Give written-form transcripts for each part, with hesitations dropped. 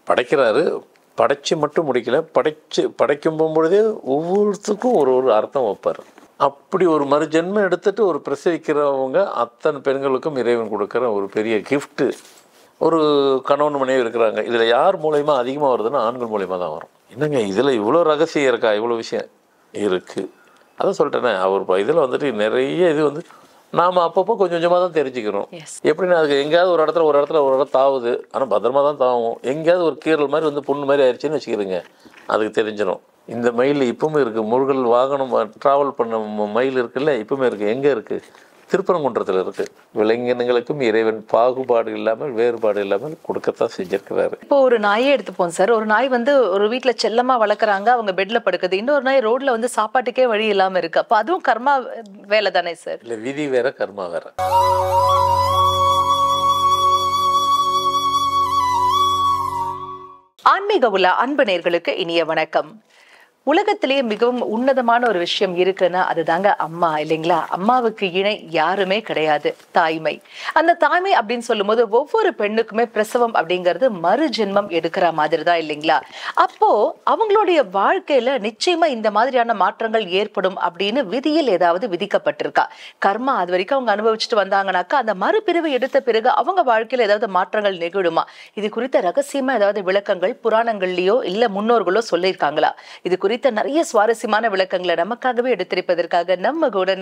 படைக்கிறாரு, படைச்சு மட்டும் முடிக்கல, படைக்கும் போகும்பொழுதே ஒவ்வொருத்துக்கும் ஒரு ஒரு அர்த்தம் வைப்பார். அப்படி ஒரு மறுஜென்மம் எடுத்துட்டு ஒரு பிரசவிக்கிறவங்க அத்தனை பெண்களுக்கும் இறைவன் கொடுக்குற ஒரு பெரிய கிஃப்ட்டு. ஒரு கணவன் மனைவி இருக்கிறாங்க, இதில் யார் மூலயமா அதிகமாக வருதுன்னா ஆண்கள் மூலயமா தான் வரும். என்னங்க இதில் இவ்வளோ ரகசியம் இருக்கா, இவ்வளோ விஷயம் இருக்குது. அதான் சொல்லிட்டேனே, அவர் இதில் வந்துட்டு நிறைய இது வந்து நாம் அப்பப்போ கொஞ்சம் கொஞ்சமாக தான் தெரிஞ்சுக்கிறோம். எப்படின்னா அதுக்கு எங்கேயாவது ஒரு இடத்துல தாவுது, ஆனால் பத்திரமா தான் தாவும். எங்கேயாவது ஒரு கீரல் மாதிரி வந்து புண்ணு மாதிரி ஆயிடுச்சுன்னு வச்சுக்கிறேங்க, அதுக்கு தெரிஞ்சிடும். இந்த மயில் இப்பவுமே இருக்குது, முருகல் வாகனம் ட்ராவல் பண்ண மயில் இருக்குல்ல, இப்பவுமே இருக்குது. எங்கே இருக்குது? திருப்பரங்குன்றத்தில் இருக்குது. விலங்கினங்களுக்கும் இறைவன் பாகுபாடு இல்லாமல் வேறுபாடு இல்லாமல் கொடுக்கத்தான் செஞ்சிருக்கிறாரு. இப்போ ஒரு நாயே எடுத்துப்போம் சார். ஒரு நாய் வந்து ஒரு வீட்டில் செல்லமா வளர்க்குறாங்க, அவங்க பெட்ல படுக்குது. இன்னொரு நாய் ரோட்ல வந்து சாப்பாட்டுக்கே வழி இல்லாம இருக்கு. அப்போ அதுவும் கர்மா வேலை தானே சார்? இல்லை, விதி வேற கர்மா வேற. ஆன்மீக உலா அன்பு நேயர்களுக்கு இனிய வணக்கம். உலகத்திலேயே மிகவும் உன்னதமான ஒரு விஷயம் இருக்குன்னா அதுதாங்க அம்மா, இல்லைங்களா? அம்மாவுக்கு இணை யாருமே கிடையாது. தாய்மை, அந்த தாய்மை அப்படின்னு சொல்லும் போது ஒவ்வொரு பெண்ணுக்குமே பிரசவம் அப்படிங்கிறது மறு ஜென்மம் எடுக்கிற மாதிரி தான், இல்லைங்களா? அப்போ அவங்களுடைய வாழ்க்கையில நிச்சயமா இந்த மாதிரியான மாற்றங்கள் ஏற்படும் அப்படின்னு விதியில் ஏதாவது விதிக்கப்பட்டிருக்கா? கர்மா அது வரைக்கும் அவங்க அனுபவிச்சுட்டு வந்தாங்கன்னாக்கா அந்த மறுபிரிவு எடுத்த பிறகு அவங்க வாழ்க்கையில ஏதாவது மாற்றங்கள் நிகழுமா? இது குறித்த ரகசியமா ஏதாவது விளக்கங்கள் புராணங்கள்லயோ இல்ல முன்னோர்களோ சொல்லியிருக்காங்களா? இது குறித்த நிறைய சுவாரஸ்யமான விளக்கங்களை நமக்காகவே எடுத்திருப்பதற்காக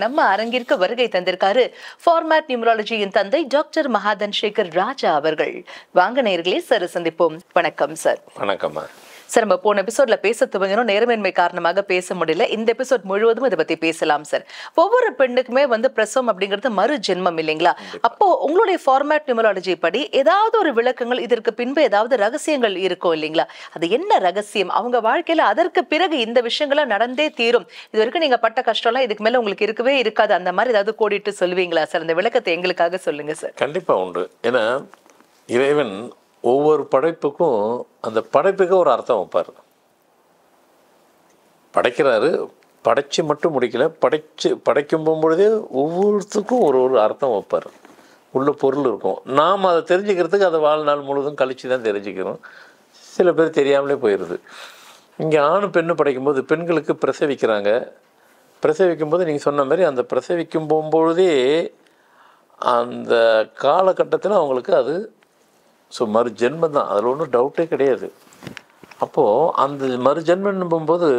நம்ம அரங்கிற்கு வருகை தந்திருக்காரு ஃபார்மேட் நியூமராலஜியின் தந்தை டாக்டர் மகாதன் சேகர் ராஜா அவர்கள். வாங்க நேயர்களே, சார் சந்திப்போம். வணக்கம் சார். வணக்கம்மா சார். நம்ம போன எபிசோட்ல பேச துவங்கினோம், நேரமின்மை காரணமாக பேச முடியல. இந்த எபிசோட் முழுவதும் இதை பத்தி பேசலாம் சார். ஒவ்வொரு பெண்ணுக்குமே வந்து பிரசவம் அப்படிங்கிறது மறு ஜென்மம், இல்லைங்களா? அப்போ உங்களுடைய ஃபார்மேட் நியூமராலஜி படி ஏதாவது ஒரு விளக்கங்கள் இதற்கு பின்பு ஏதாவது ரகசியங்கள் இருக்கும், இல்லைங்களா? அது என்ன ரகசியம்? அவங்க வாழ்க்கையில அதற்கு பிறகு இந்த விஷயங்கள்லாம் நடந்தே தீரும், இது வரைக்கும் நீங்க பட்ட கஷ்டம்லாம் இதுக்கு மேல உங்களுக்கு இருக்கவே இருக்காது, அந்த மாதிரி ஏதாவது கோடிட்டு சொல்லுவீங்களா சார்? அந்த விளக்கத்தை எங்களுக்காக சொல்லுங்க சார். கண்டிப்பா உண்டு. ஏன்னா இறைவன் ஒவ்வொரு படைப்புக்கும் அந்த படைப்புக்கு ஒரு அர்த்தம் வைப்பார். படைக்கிறாரு, படைச்சு மட்டும் முடிக்கல, படைக்கும் போகும்பொழுதே ஒவ்வொருத்துக்கும் ஒரு ஒரு அர்த்தம் வைப்பார். உள்ள பொருள் இருக்கும். நாம் அதை தெரிஞ்சுக்கிறதுக்கு அதை வாழ்நாள் முழுவதும் கழித்து தான் தெரிஞ்சுக்கிறோம். சில பேர் தெரியாமலே போயிடுது. இங்கே ஆணு பெண்ணு படைக்கும்போது பெண்களுக்கு பிரசவிக்கிறாங்க. பிரசவிக்கும்போது நீங்கள் சொன்ன மாதிரி அந்த பிரசவிக்கும் போகும்பொழுதே அந்த காலகட்டத்தில் அவங்களுக்கு அது மறுஜென்மம் தான், அதில் ஒன்றும் டவுட்டே கிடையாது. அப்போது அந்த மறுஜென்மம் போகும்போது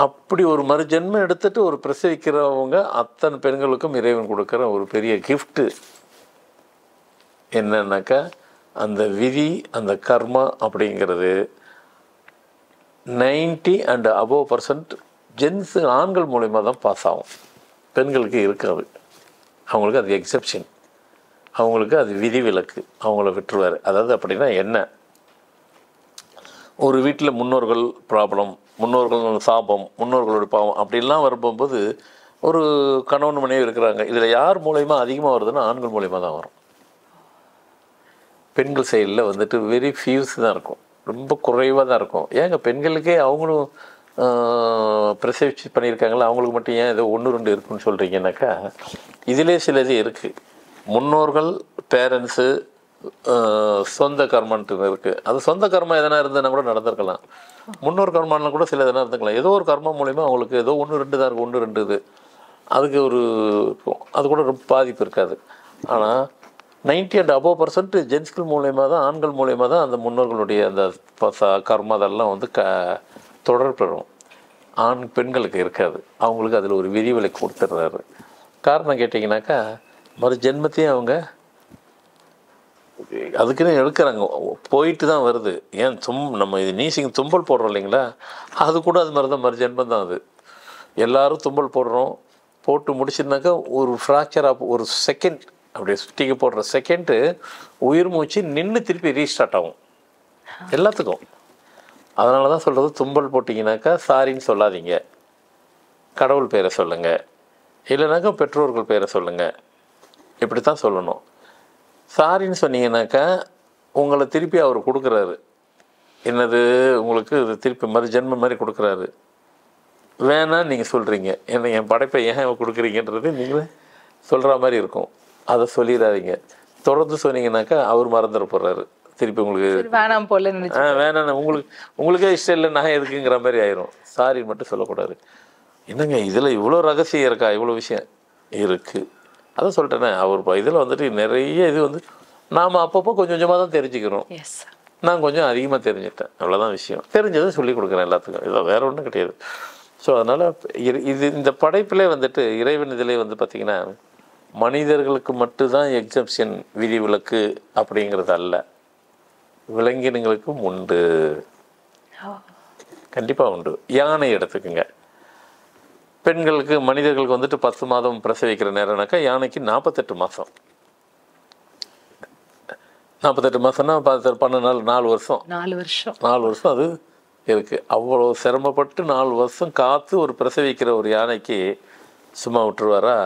அப்படி ஒரு மறுஜென்மம் எடுத்துட்டு ஒரு பிரசவிக்கிறவங்க அத்தனை பெண்களுக்கும் இறைவன் கொடுக்குற ஒரு பெரிய கிஃப்ட்டு என்னன்னாக்கா அந்த விதி, அந்த கர்மா அப்படிங்கிறது 90 and above% ஜென்ஸு ஆண்கள் மூலிமா தான் பாஸ் ஆகும். பெண்களுக்கு இருக்காது. அவங்களுக்கு அது எக்ஸெப்ஷன், அவங்களுக்கு அது விதிவிலக்கு, அவங்கள விட்டுருவார். அதாவது அப்படின்னா என்ன, ஒரு வீட்டில் முன்னோர்கள் ப்ராப்ளம், முன்னோர்கள் சாபம், முன்னோர்களோட பாவம் அப்படிலாம் வரும்போது ஒரு கணவன் மனைவி இருக்கிறாங்க, இதில் யார் மூலயமா அதிகமாக வருதுன்னா ஆண்கள் மூலயமா தான் வரும். பெண்கள் சைடில் வந்துட்டு வெரி ஃபியூஸ் தான் இருக்கும், ரொம்ப குறைவாக தான் இருக்கும். ஏங்க பெண்களுக்கே அவங்களும் பிரசவிச்சு பண்ணியிருக்காங்களா, அவங்களுக்கு மட்டும் ஏன் ஏதோ 1-2 இருக்குன்னு சொல்கிறீங்கன்னாக்கா இதிலே சிலது இருக்குது. முன்னோர்கள், பேரண்ட்ஸு, சொந்த கர்மன்ட்டு இருக்குது. அது சொந்த கர்மா எதனா இருந்ததுன்னா கூட நடந்திருக்கலாம். முன்னோர் கர்மானா கூட சில எதனா இருந்துக்கலாம். ஏதோ ஒரு கர்மா மூலிமா அவங்களுக்கு ஏதோ 1-2 தான் இருக்குது, 1-2 இது அதுக்கு ஒரு இருக்கும். அது கூட ரொம்ப பாதிப்பு இருக்காது. ஆனால் 90 and above% ஜென்ஸ்கள் மூலயமா தான், ஆண்கள் மூலயமா தான் அந்த முன்னோர்களுடைய அந்த கர்மா அதெல்லாம் வந்து தொடர்பெறும். ஆண் பெண்களுக்கு இருக்காது. அவங்களுக்கு அதில் ஒரு விதிவிலக்கு கொடுத்துட்றாரு. காரணம் கேட்டிங்கனாக்கா மறு ஜென்மத்தையும் அவங்க அதுக்குன்னு எடுக்கிறாங்க, போயிட்டு தான் வருது. ஏன் நம்ம இது நீசிங் தும்பல் போடுறோம் இல்லைங்களா, அது கூட அது மாதிரி தான் மறு ஜென்மம் தான். அது எல்லோரும் தும்பல் போடுறோம், போட்டு முடிச்சுருந்தாக்கா ஒரு ஃப்ராக்சர் ஆஃப் ஒரு செகண்ட் அப்படியே சுட்டிக்கு போடுற செகண்டு உயிர் மூச்சு நின்று திருப்பி ரீஸ்டார்ட் ஆகும் எல்லாத்துக்கும். அதனால தான் சொல்கிறது, தும்பல் போட்டிங்கனாக்கா சாரின்னு சொல்லாதீங்க, கடவுள் பேரை சொல்லுங்கள், இல்லைனாக்கா பெற்றோர்கள் பேரை சொல்லுங்கள், இப்படி தான் சொல்லணும். சாரின்னு சொன்னீங்கன்னாக்கா உங்களை திருப்பி அவர் கொடுக்குறாரு, என்னது உங்களுக்கு இது திருப்பி மறு ஜென்மம் மாதிரி கொடுக்குறாரு. வேணான்னு நீங்கள் சொல்கிறீங்க, என்ன என் படைப்பை ஏன் கொடுக்குறீங்கன்றது நீங்களே சொல்கிற மாதிரி இருக்கும். அதை சொல்லிடாதீங்க. தொடர்ந்து சொன்னீங்கன்னாக்கா அவர் மறந்துட போகிறாரு, திருப்பி உங்களுக்கு சரி, வேணாம் போல நினைச்சு. வேணாம் உங்களுக்கே இஷ்டம் இல்லை நான் எதுக்குங்கிற மாதிரி ஆயிரும். சாரின்னு மட்டும் சொல்லக்கூடாது. என்னங்க இதில் இவ்வளோ ரகசியம் இருக்கா, இவ்வளோ விஷயம் இருக்குது. அதான் சொல்லிட்டேனே, அவர் இதில் வந்துட்டு நிறைய இது வந்து நாம் அப்பப்போ கொஞ்சம் கொஞ்சமாக தான் தெரிஞ்சுக்கிறோம். நான் கொஞ்சம் அதிகமாக தெரிஞ்சுட்டேன், அவ்வளோதான் விஷயம். தெரிஞ்சதை சொல்லிக் கொடுக்குறேன் எல்லாத்துக்கும், இதை வேறு ஒன்றும் கிடையாது. ஸோ அதனால் இது இந்த படைப்பிலே வந்துட்டு இறைவன் இதிலே வந்து பார்த்திங்கன்னா மனிதர்களுக்கு மட்டும்தான் எக்ஸப்ஷன், விதிவிலக்கு அப்படிங்கிறது அல்ல, விலங்கினங்களுக்கும் உண்டு, கண்டிப்பாக உண்டு. யானை எடுத்துக்குங்க, பெண்களுக்கு மனிதர்களுக்கு வந்துட்டு 10 மாதம் பிரசவிக்கிற நேரம்னாக்கா யானைக்கு 48 மாதம். 48 மாதம்னா 12 நாள், 4 வருஷம். 4 வருஷம் அது இருக்குது. அவ்வளோ சிரமப்பட்டு 4 வருஷம் காத்து ஒரு பிரசவிக்கிற ஒரு யானைக்கு சும்மா விட்டுருவாரா?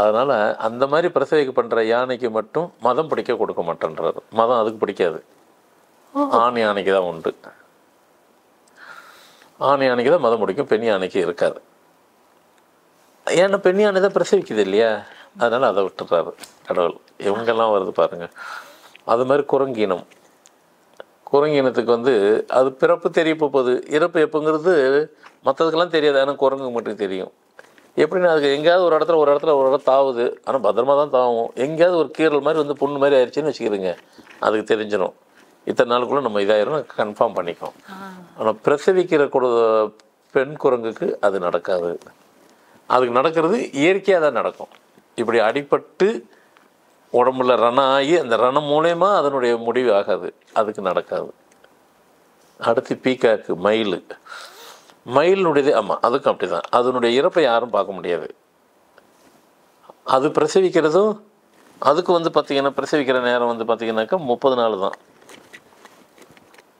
அதனால் அந்த மாதிரி பிரசவிக்க பண்ணுற யானைக்கு மட்டும் மதம் பிடிக்க கொடுக்க மாட்டேன்றாரு. மதம் அதுக்கு பிடிக்காது. ஆண் யானைக்கு தான் உண்டு. ஆண் யானைக்கு தான் மதம் பிடிக்கும், பெண் யானைக்கு இருக்காது. ஏன்னா பெண் யானை தான் பிரசவிக்குது இல்லையா, அதனால் அதை விட்டுறாரு கடவுள். இவங்கெல்லாம் வருது பாருங்கள். அது மாதிரி குரங்கினம், குரங்கினத்துக்கு வந்து அது பிறப்பு தெரிய போகுது, இறப்பு எப்போங்கிறது மற்றதுக்கெல்லாம் தெரியாது, ஆனால் குரங்கு மட்டும் தெரியும். எப்படின்னா அதுக்கு எங்கேயாவது ஒரு இடத்துல தாவுது, ஆனால் பத்திரமா தான் தாவும். எங்கேயாவது ஒரு கீரல் மாதிரி வந்து புண்ணு மாதிரி ஆயிடுச்சுன்னு வச்சுக்கிறதுங்க, அதுக்கு தெரிஞ்சிடும் இத்தனை நாளுக்குள்ளே நம்ம இதாயிரும் கன்ஃபார்ம் பண்ணிக்கும். ஆனால் பிரசவிக்கிற பெண் குரங்குக்கு அது நடக்காது. அதுக்கு நடக்கிறது இயற்கையாக தான் நடக்கும். இப்படி அடிபட்டு உடம்புல ரணம் ஆகி அந்த ரணம் மூலயமா அதனுடைய முடிவு ஆகாது, அதுக்கு நடக்காது. அடுத்து பீக்காக்கு, மயிலுடையது. ஆமாம், அதுக்கும் அப்படி தான். அதனுடைய இறப்பை யாரும் பார்க்க முடியாது. அது பிரசவிக்கிறதும் அதுக்கு வந்து பார்த்திங்கன்னா பிரசவிக்கிற நேரம் வந்து பார்த்திங்கனாக்கா 30 நாள் தான்.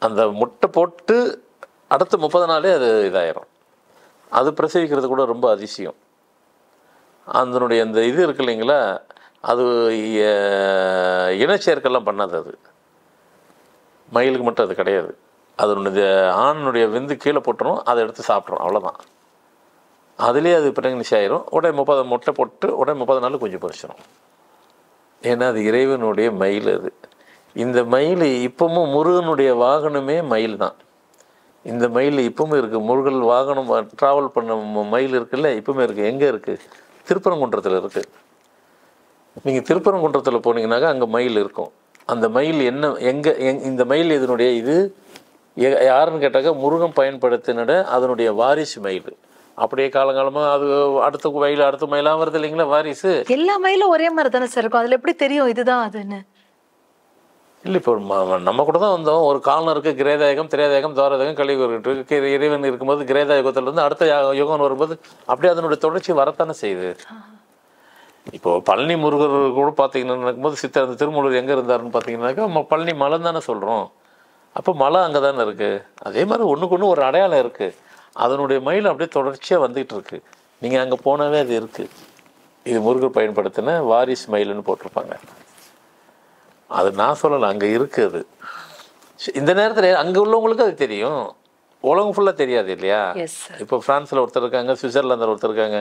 அந்த முட்டை போட்டு அடுத்த 30 நாளே அது இதாயிரும். அது பிரசவிக்கிறது கூட ரொம்ப அதிசயம். அதனுடைய அந்த இது இருக்கு இல்லைங்களா, அது இனச்சேர்க்கெல்லாம் பண்ணாது. அது மயிலுக்கு மட்டும் அது கிடையாது. அதனுடைய ஆணுடைய விந்து கீழே போட்டுரும், அதை எடுத்து சாப்பிட்றோம், அவ்வளோதான். அதுலேயே அது பிரெக்னன்சி ஆயிரும். உடனே 30 முட்டை போட்டு உடனே 30 நாள் கொஞ்சம் பறிச்சிடும். ஏன்னா அது இறைவனுடைய மயில். அது இந்த மயில் இப்பவும் முருகனுடைய வாகனமே மயில் தான். இந்த மயில் இப்பவும் இருக்குது. முருகன் வாகனம் ட்ராவல் பண்ண மயில் இருக்குல்ல, இப்பவுமே இருக்குது. எங்கே இருக்குது? திருப்பரங்குன்றத்தில் இருக்குது. நீங்கள் திருப்பரங்குன்றத்தில் போனீங்கன்னாக்கா அங்கே மயில் இருக்கும். அந்த மயில் இந்த மயில் இதனுடைய இது யாருன்னு கேட்டாக்கா முருகன் பயன்படுத்தினட அதனுடைய வாரிசு மயில். அப்படியே காலங்காலமாக அது அடுத்த மயிலாக வருது இல்லைங்களா, வாரிசு. எல்லா மயிலும் ஒரே மாதிரி தானே சார் இருக்கும், அதில் எப்படி தெரியும் இதுதான் அதுன்னு? இல்லை, இப்போ நம்ம கூட தான் வந்தோம். ஒரு காலம் இருக்குது, கிரேதாயகம், திரேதாயகம், துவாரதாயகம், கலியுகம் இருக்கு. இறைவன் இருக்கும்போது கிரேதாயுகத்திலேருந்து அடுத்த யுகம் வரும்போது அப்படியே அதனுடைய தொடர்ச்சி வரத்தானே செய்யுது. இப்போது பழனி முருகர் கூட பார்த்தீங்கன்னா நடக்கும்போது அந்த திருமூலர் எங்கே இருந்தாருன்னு பார்த்தீங்கன்னாக்கா பழனி மலை தானே சொல்கிறோம். அப்போ மலை அங்கே தானே இருக்குது. அதே மாதிரி ஒன்றுக்கு ஒன்று ஒரு அடையாளம் இருக்குது. அதனுடைய மயில் அப்படியே தொடர்ச்சியாக வந்துகிட்டு இருக்கு. நீங்கள் அங்கே போனாவே அது இருக்குது. இது முருகர் பயன்படுத்தின வாரிசு மயிலுன்னு போட்டிருப்பாங்க. அது நான் சொல்லலை, அங்கே இருக்குது. இந்த நேரத்தில் அங்கே உள்ளவங்களுக்கு அது தெரியும், உலகம் ஃபுல்லாக தெரியாது இல்லையா. இப்போ ஃப்ரான்ஸில் ஒருத்தர் இருக்காங்க, சுவிட்சர்லாந்தில் ஒருத்தர் இருக்காங்க.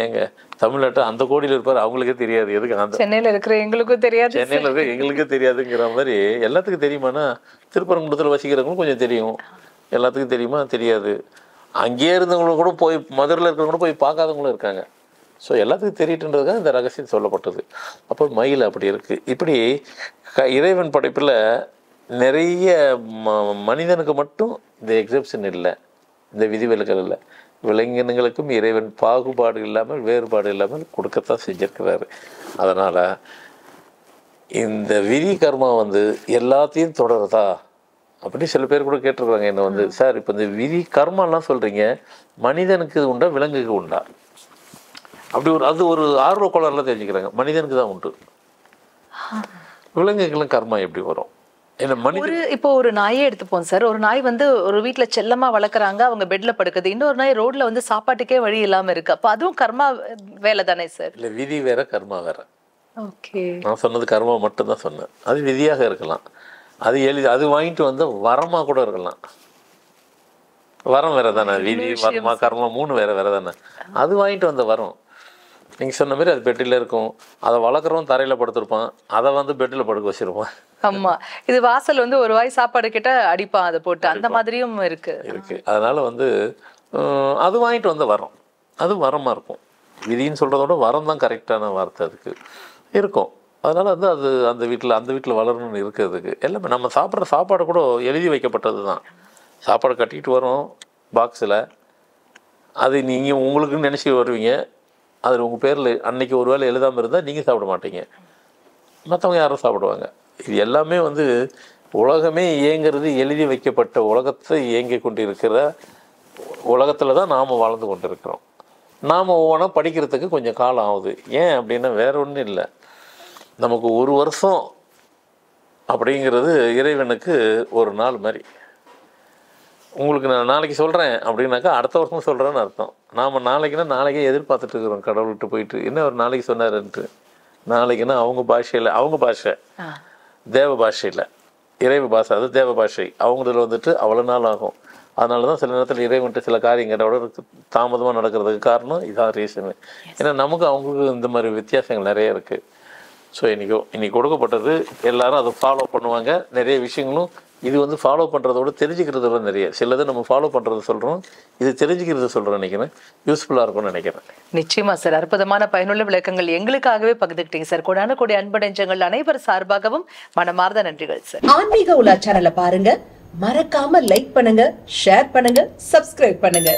ஏங்க தமிழ்நாட்டில் அந்த கோடியில் இருப்பார், அவங்களுக்கே தெரியாது. எதுக்கு அந்த சென்னையில் இருக்கிற எங்களுக்கும் தெரியாது, சென்னையில் இருக்க எங்களுக்கே தெரியாதுங்கிற மாதிரி எல்லாத்துக்கும் தெரியுமானா திருப்பரங்குன்றத்தில் வசிக்கிறவங்களும் கொஞ்சம் தெரியும், எல்லாத்துக்கும் தெரியுமா தெரியாது. அங்கேயே இருந்தவங்களும் கூட போய் மதுரையில் இருக்கிறவங்க கூட போய் பார்க்காதவங்களும் இருக்காங்க. ஸோ எல்லாத்துக்கும் தெரியட்டுன்றதுக்காக இந்த ரகசியம் சொல்லப்பட்டது. அப்போ மயில் அப்படி இருக்குது. இப்படி இறைவன் படைப்பில் நிறைய மனிதனுக்கு மட்டும் இந்த எக்ஸப்ஷன் இல்லை, இந்த விதிவிலக்கல் இல்லை. விலங்கினங்களுக்கும் இறைவன் பாகுபாடு இல்லாமல் வேறுபாடு இல்லாமல் கொடுக்கத்தான் செஞ்சிருக்கிறாரு. அதனால் இந்த விதி கர்மா வந்து எல்லாத்தையும் தொடருதா அப்படி சில பேர் கூட கேட்டிருக்காங்க என்ன வந்து, சார் இப்போ இந்த விதி கர்மாலாம் சொல்கிறீங்க, மனிதனுக்கு உண்டா விலங்குக்கு உண்டா? அப்படி அது ஒரு ஆர்வ கோளாறுல தெரிஞ்சுக்கிறாங்க. மனிதனுக்கு தான் உண்டு, விலங்குகளும் கர்மா எப்படி வரும்? இப்போ ஒரு நாயே எடுத்துப்போம் சார். ஒரு நாய் வந்து ஒரு வீட்டுல செல்லமா வளர்க்குறாங்க, அவங்க பெட்ல படுக்குது. இன்னொரு நாய் ரோட்ல வந்து சாப்பாட்டுக்கே வழி இல்லாம இருக்கு. அப்ப அதுவும் கர்மா வேலை தானே சார்? இல்லை, விதி வேற கர்மா வேற. ஓகே, நான் சொன்னது கர்மா மட்டும்தான் சொன்னேன். அது விதியாக இருக்கலாம், அது வாங்கிட்டு வந்து வரமா கூட இருக்கலாம். வரம் வேற தானே, விதி வரமா கர்மா 3 வேற தானே. அது வாங்கிட்டு வந்த வரம் நீங்கள் சொன்ன மாதிரி அது பெட்டில் இருக்கும். அதை வளர்க்குறவன் தரையில் படுத்திருப்பான், அதை வந்து பெட்டில் படுக்க வச்சுருப்பான். ஆமா, இது வாசல் வந்து ஒரு வாய் சாப்பாடு கிட்ட அடிப்பான் அதை போட்டு, அந்த மாதிரியும் இருக்கு. அதனால வந்து அது வாங்கிட்டு வந்து வரோம், அது வரமாக இருக்கும். விதின்னு சொல்கிறத விட வரம் தான் கரெக்டான வார்த்தை அதுக்கு இருக்கும். அதனால் வந்து அது அந்த வீட்டில் வளரணும்னு இருக்கிறதுக்கு எல்லாமே நம்ம சாப்பிட்ற சாப்பாடு கூட எழுதி வைக்கப்பட்டது தான். சாப்பாடு கட்டிட்டு வரோம் பாக்ஸில், அது நீங்கள் உங்களுக்குன்னு நினச்சி வருவீங்க, அதில் உங்கள் பேரில் அன்றைக்கி ஒரு வேளை எழுதாமல் இருந்தால் நீங்கள் சாப்பிட மாட்டீங்க, மற்றவங்க யாரும் சாப்பிடுவாங்க. இது எல்லாமே வந்து உலகமே இயங்கிறது எழுதி வைக்கப்பட்ட உலகத்தை இயங்கி கொண்டு இருக்கிற உலகத்தில் தான் நாம் வாழ்ந்து கொண்டு இருக்கிறோம். நாம் ஒவ்வொன்றா படிக்கிறதுக்கு கொஞ்சம் காலம் ஆகுது. ஏன் அப்படின்னா வேறு ஒன்றும் இல்லை, நமக்கு ஒரு வருஷம் அப்படிங்கிறது இறைவனுக்கு ஒரு நாள் மாதிரி. உங்களுக்கு நான் நாளைக்கு சொல்கிறேன் அப்படின்னாக்கா அடுத்த வருஷம் சொல்கிறேன்னு அர்த்தம். நாம் நாளைக்குன்னா நாளைக்கே எதிர்பார்த்துட்டு இருக்கிறோம் கடவுள்கிட்ட போயிட்டு என்ன ஒரு நாளைக்கு சொன்னாருன்ட்டு. நாளைக்குன்னா அவங்க பாஷையில், அவங்க பாஷை தேவ பாஷையில், இறைவ பாஷை அது தேவ பாஷை, அவங்களதில் வந்துட்டு அவ்வளோ நாள் ஆகும். அதனால தான் சில நேரத்தில் இறைவன்ட்டு சில காரியங்களோட தாமதமாக நடக்கிறதுக்கு காரணம் இதான் ரீசனு. ஏன்னா நமக்கு அவங்களுக்கு இந்த மாதிரி வித்தியாசங்கள் நிறைய இருக்குது. ஸோ இன்றைக்கி கொடுக்கப்பட்டது எல்லோரும் அதை ஃபாலோ பண்ணுவாங்க. நிறைய விஷயங்களும் இது வந்து ஃபாலோ பண்ணுறதோட தெரிஞ்சுக்கிறத விட நிறைய சிலது நம்ம ஃபாலோ பண்ணுறது சொல்கிறோம், இது தெரிஞ்சுக்கிறது சொல்கிறோம். நினைக்கிறேன் யூஸ்ஃபுல்லாக இருக்கும்னு நினைக்கிறேன். நிச்சயமா சார், அற்புதமான பயனுள்ள விளக்கங்கள் எங்களுக்காகவே பகிர்ந்துக்கிட்டீங்க சார். கொடான கொடி அன்பு நெஞ்சங்கள் அனைவர் சார்பாகவும் மனமார்ந்த நன்றிகள் சார். ஆன்மீக உலா சேனலை பாருங்க, மறக்காம லைக் பண்ணுங்க, ஷேர் பண்ணுங்க, சப்ஸ்கிரைப் பண்ணுங்க.